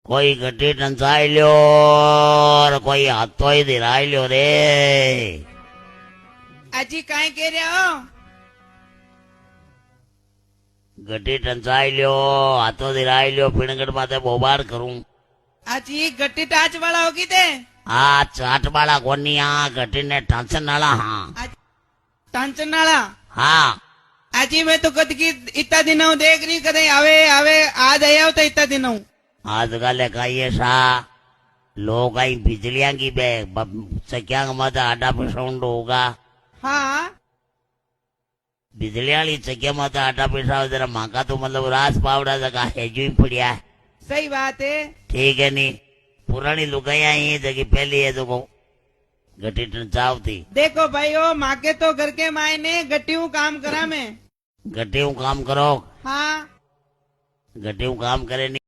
कोई गड्डी टंचाई लियो और कोई हाथों ही दिराई लियो रे। आजी काई कह रहे हो? गड्डी टंचाई लियो हाथों दिराई लियो पीणगढ़ माथे बोबार करूं। आजी गट्टी टाच वाला होगी ते आ चाट वाला कोनी आ गड्डी ने टंचन वाला। हाँ टांचन नाला। हाँ आजी मैं तो कद की इतना दिन हूँ देख रही कदे आवे आवे आज आया हो तो इतना दिन हूँ। आजकल कहिए सा लोग आई बिजलियां की बे चक्या मत आडा पिसाउंड होगा। हाँ बिजली वाली चक्या मत आटा पिसा जरा मांगा तो मतलब रास पावड़ा जगह हेजू ही पड़िया है। सही बात है। ठीक है नी पुरानी लुगाइया ही जगह पहली है तो को गट्टी टंचाव थी। देखो भाई ओ माँ के तो घर के मायने गट्टियों काम करा मैं। गट्टी काम करो हाँ गट्टी काम करे नहीं।